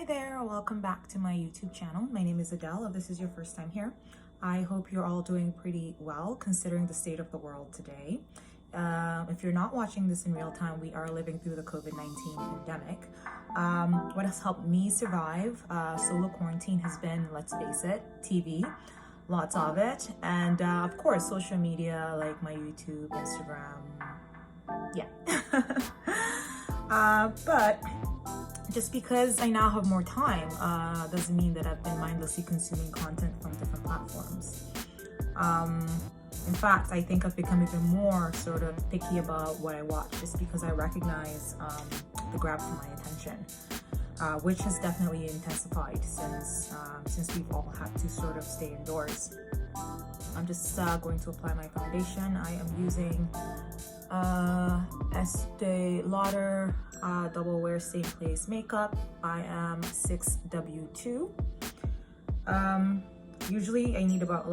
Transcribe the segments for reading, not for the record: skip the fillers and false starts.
Hi there, welcome back to my YouTube channel. My name is Adele. If this is your first time here, I hope you're all doing pretty well considering the state of the world today. If you're not watching this in real time, we are living through the COVID-19 pandemic. What has helped me survive solo quarantine has been, let's face it, TV, lots of it, and of course social media like my YouTube, Instagram, yeah. But just because I now have more time doesn't mean that I've been mindlessly consuming content from different platforms. In fact, I think I've become even more sort of picky about what I watch just because I recognize the grab for my attention, which has definitely intensified since we've all had to sort of stay indoors. I'm just going to apply my foundation. I am using Estee Lauder Double Wear Same Place Makeup. I am 6W2. Usually I need about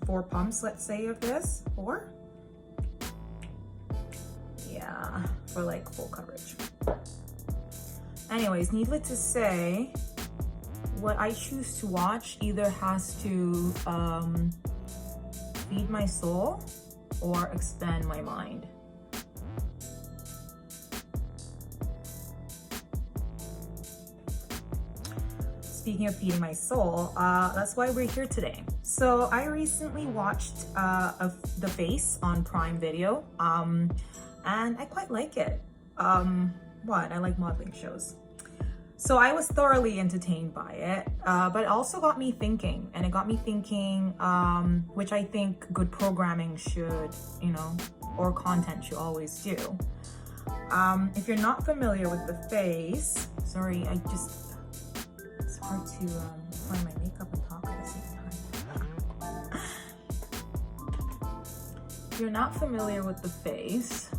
4 pumps, let's say, of this. 4? Yeah, for full coverage. Anyways, needless to say, what I choose to watch either has to feed my soul or expand my mind. Speaking of feeding my soul, that's why we're here today. So I recently watched The Face on Prime Video, and I quite like it. I like modeling shows. So I was thoroughly entertained by it, but it also got me thinking, and it got me thinking, which I think good programming should, or content should always do. If you're not familiar with The Face, sorry, it's hard to apply my makeup and talk at the same time. If you're not familiar with The Face,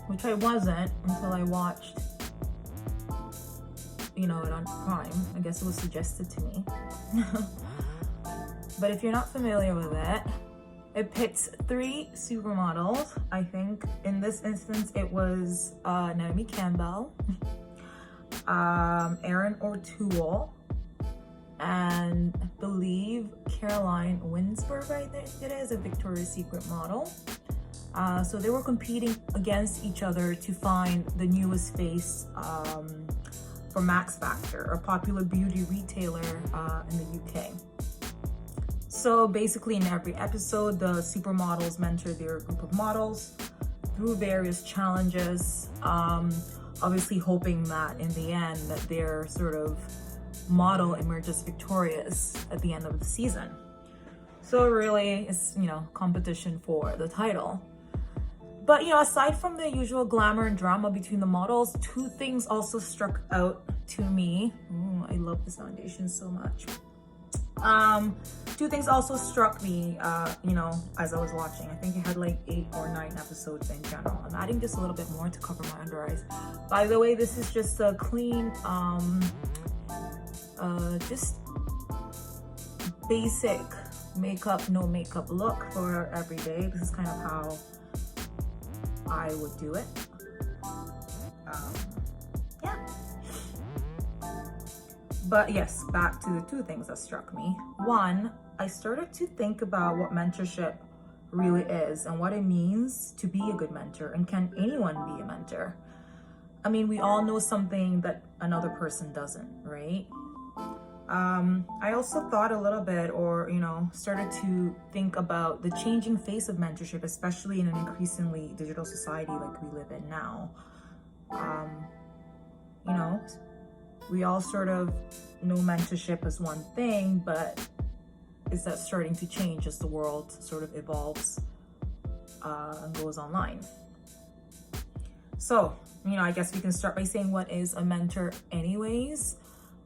which I wasn't until I watched it on Prime. I guess it was suggested to me. But if you're not familiar with it, it pits 3 supermodels. I think in this instance it was Naomi Campbell, Erin O'Toole, and I believe Caroline Winsberg, I think it is, a Victoria's Secret model. So they were competing against each other to find the newest face for Max Factor, a popular beauty retailer in the UK. So basically in every episode, the supermodels mentor their group of models through various challenges, obviously hoping that in the end that their sort of model emerges victorious at the end of the season. So really it's, competition for the title. But, aside from the usual glamour and drama between the models, 2 things also struck out to me. I love this foundation so much. 2 things also struck me, as I was watching. I think it had 8 or 9 episodes in general. I'm adding just a little bit more to cover my under eyes. By the way, this is just a clean, just basic makeup, no makeup look for every day. This is kind of how I would do it. Yeah. But yes, back to the 2 things that struck me. 1, I started to think about what mentorship really is and what it means to be a good mentor, and can anyone be a mentor? I mean, we all know something that another person doesn't, right? I also thought a little bit, or started to think about the changing face of mentorship, especially in an increasingly digital society like we live in now. We all sort of know mentorship as one thing, but is that starting to change as the world sort of evolves and goes online? So, I guess we can start by saying, what is a mentor anyways?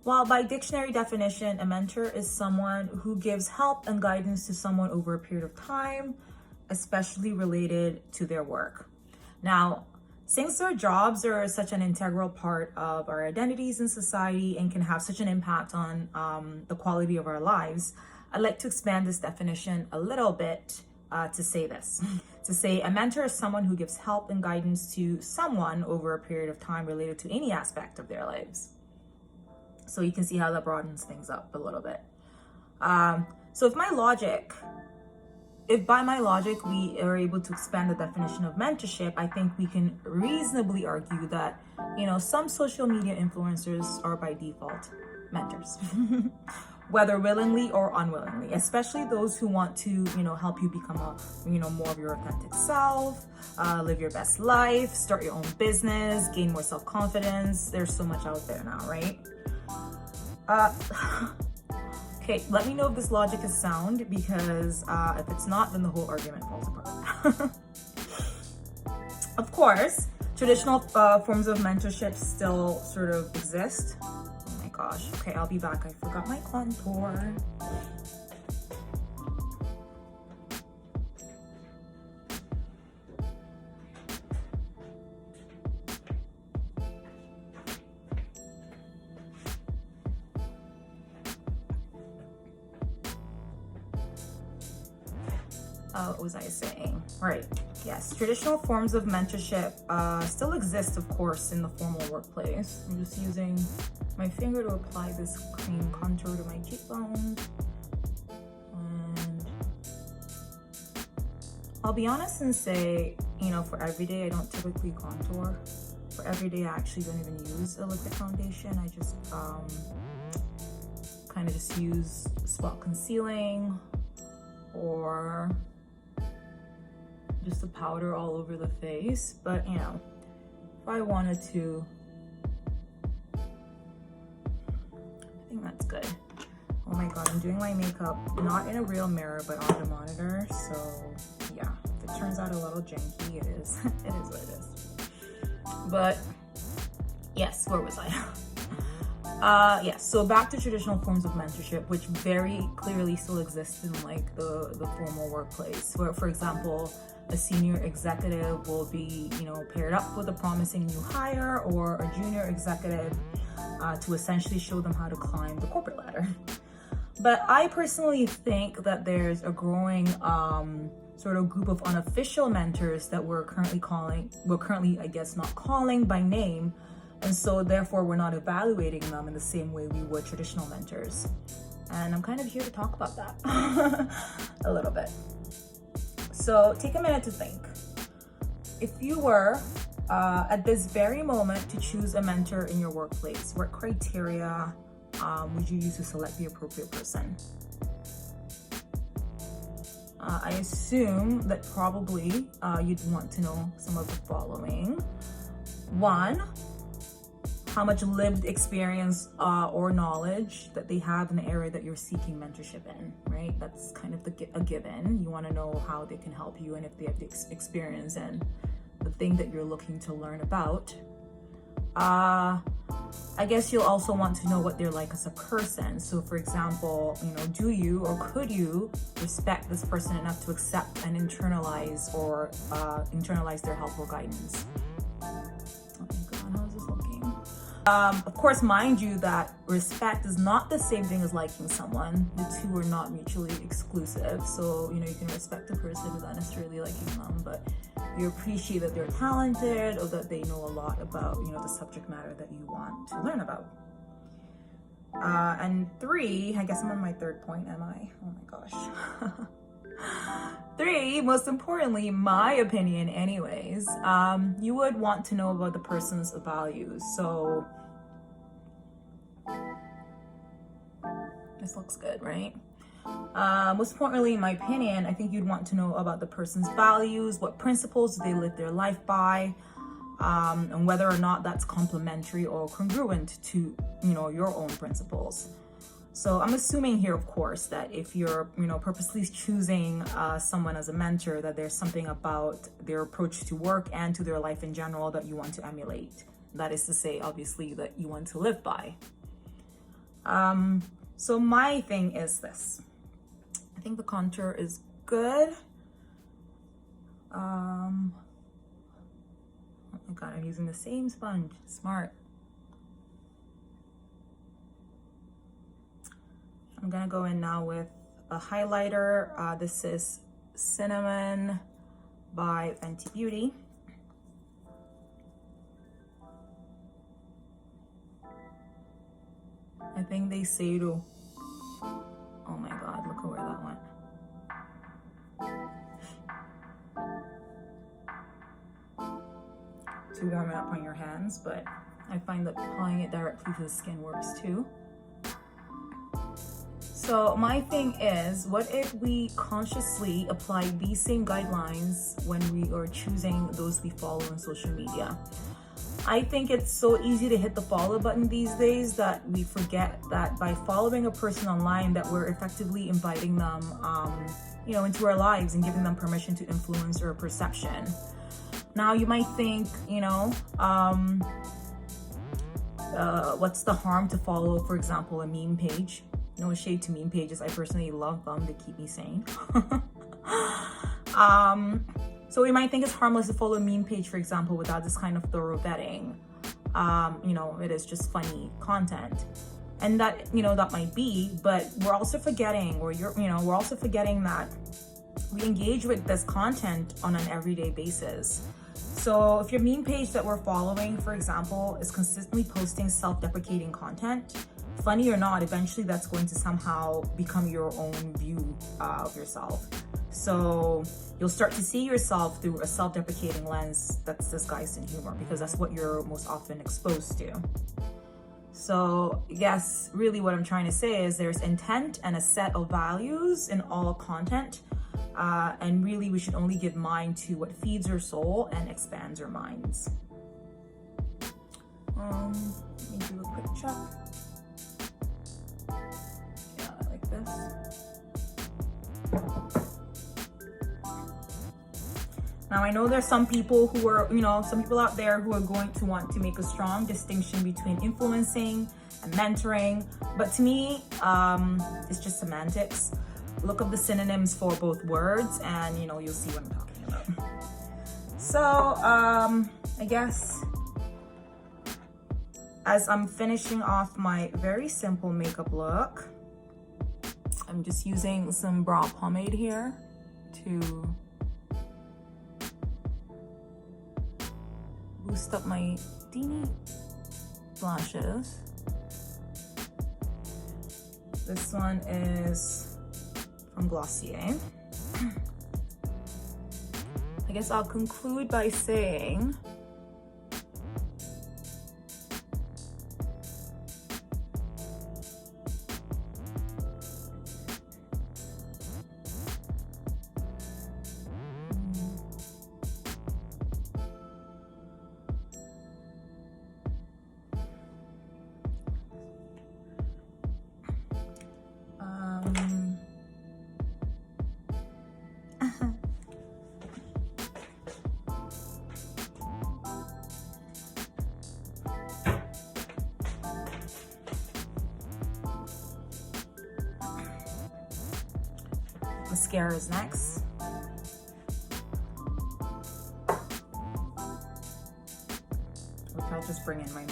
Well, by dictionary definition, a mentor is someone who gives help and guidance to someone over a period of time, especially related to their work. Now, since our jobs are such an integral part of our identities in society and can have such an impact on the quality of our lives, I'd like to expand this definition a little bit to say this. To say a mentor is someone who gives help and guidance to someone over a period of time related to any aspect of their lives. So you can see how that broadens things up a little bit. So if by my logic we are able to expand the definition of mentorship, I think we can reasonably argue that, you know, some social media influencers are by default mentors, whether willingly or unwillingly, especially those who want to, you know, help you become more of your authentic self, live your best life, start your own business, gain more self-confidence. There's so much out there now, right? Okay, let me know if this logic is sound, because if it's not, then the whole argument falls apart. Of course, traditional forms of mentorship still sort of exist. Oh my gosh. Okay, I'll be back. I forgot my contour. What was I saying? Right. Yes, traditional forms of mentorship still exist, of course, in the formal workplace. I'm just using my finger to apply this cream contour to my cheekbone. And I'll be honest and say, you know, for everyday, I don't typically contour. For everyday, I actually don't even use a liquid foundation. I just kind of just use spot concealing, or just a powder all over the face. But you know, if I wanted to, I think that's good. Oh my god, I'm doing my makeup not in a real mirror but on the monitor, so yeah, if it turns out a little janky, it is it is what it is. But yes, where was I? Yes, so back to traditional forms of mentorship, which very clearly still exist in like the formal workplace, where, for example, a senior executive will be, you know, paired up with a promising new hire or a junior executive to essentially show them how to climb the corporate ladder. But I personally think that there's a growing sort of group of unofficial mentors that we're currently, I guess, not calling by name. And so therefore we're not evaluating them in the same way we would traditional mentors. And I'm kind of here to talk about that a little bit. So take a minute to think. If you were at this very moment to choose a mentor in your workplace, what criteria would you use to select the appropriate person? I assume that probably you'd want to know some of the following. 1, how much lived experience or knowledge that they have in the area that you're seeking mentorship in, right? That's kind of a given. You want to know how they can help you and if they have the experience and the thing that you're looking to learn about. I guess you'll also want to know what they're like as a person. So for example, you know, do you or could you respect this person enough to accept and internalize their help or guidance? Oh my god, how is this looking? Of course, mind you that respect is not the same thing as liking someone. The two are not mutually exclusive. So, you know, you can respect a person without necessarily liking them, but you appreciate that they're talented or that they know a lot about, you know, the subject matter that you want to learn about. And 3, I guess I'm on my 3rd point, am I? Oh my gosh. 3, most importantly, my opinion anyways, you would want to know about the person's values. So this looks good, right? Most importantly, in my opinion, I think you'd want to know about the person's values, what principles they live their life by, and whether or not that's complementary or congruent to, you know, your own principles. So I'm assuming here, of course, that if you're, you know, purposely choosing someone as a mentor, that there's something about their approach to work and to their life in general that you want to emulate. That is to say, obviously, that you want to live by. So my thing is this. I think the contour is good. Oh my god, I'm using the same sponge. Smart. I'm gonna go in now with a highlighter. This is Cinnamon by Fenty Beauty. I think they say to, oh my God, look at where that went. To warm it up on your hands, but I find that applying it directly to the skin works too. So my thing is, what if we consciously apply these same guidelines when we are choosing those we follow on social media? I think it's so easy to hit the follow button these days that we forget that by following a person online that we're effectively inviting them into our lives and giving them permission to influence our perception. Now you might think, what's the harm to follow, for example, a meme page? No shade to meme pages. I personally love them. They keep me sane. So you might think it's harmless to follow a meme page, for example, without this kind of thorough vetting. It is just funny content. And that, that might be, but we're also forgetting, we're also forgetting that we engage with this content on an everyday basis. So if your meme page that we're following, for example, is consistently posting self-deprecating content, funny or not, eventually that's going to somehow become your own view of yourself. So you'll start to see yourself through a self-deprecating lens that's disguised in humor, because that's what you're most often exposed to. So yes, really what I'm trying to say is there's intent and a set of values in all content. And really we should only give mind to what feeds our soul and expands our minds. Let me do a quick check. Yeah, like this. Now I know there's some people who are, some people out there who are going to want to make a strong distinction between influencing and mentoring, but to me, it's just semantics. Look up the synonyms for both words and you'll see what I'm talking about. So I guess as I'm finishing off my very simple makeup look, I'm just using some brow pomade here to boost up my teeny blushes. This one is from Glossier. I guess I'll conclude by saying mascara is next. Which I'll just bring in my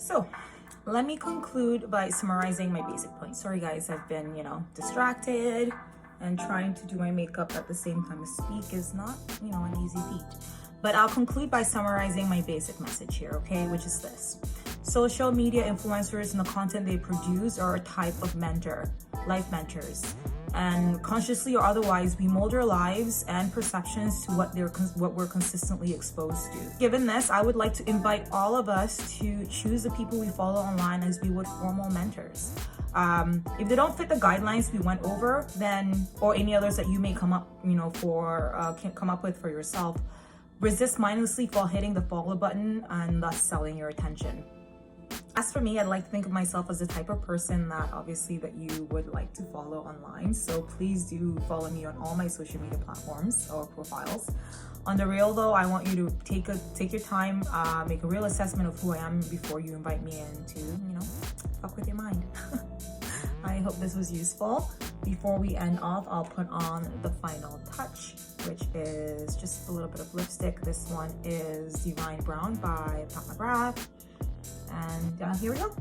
So let me conclude by summarizing my basic points. Sorry guys, I've been, distracted, and trying to do my makeup at the same time as speak is not, an easy feat. But I'll conclude by summarizing my basic message here, okay, which is this. Social media influencers and the content they produce are a type of mentor, life mentors. And consciously or otherwise, we mold our lives and perceptions to what we're consistently exposed to. Given this, I would like to invite all of us to choose the people we follow online as we would formal mentors. If they don't fit the guidelines we went over, then, or any others that you may come up, come up with for yourself, resist mindlessly while hitting the follow button and thus selling your attention. As for me, I'd like to think of myself as the type of person that obviously that you would like to follow online. So please do follow me on all my social media platforms or profiles. On the real though, I want you to take your time, make a real assessment of who I am before you invite me in to, fuck with your mind. I hope this was useful. Before we end off, I'll put on the final touch, which is just a little bit of lipstick. This one is Divine Brown by Pat McGrath. And here we go.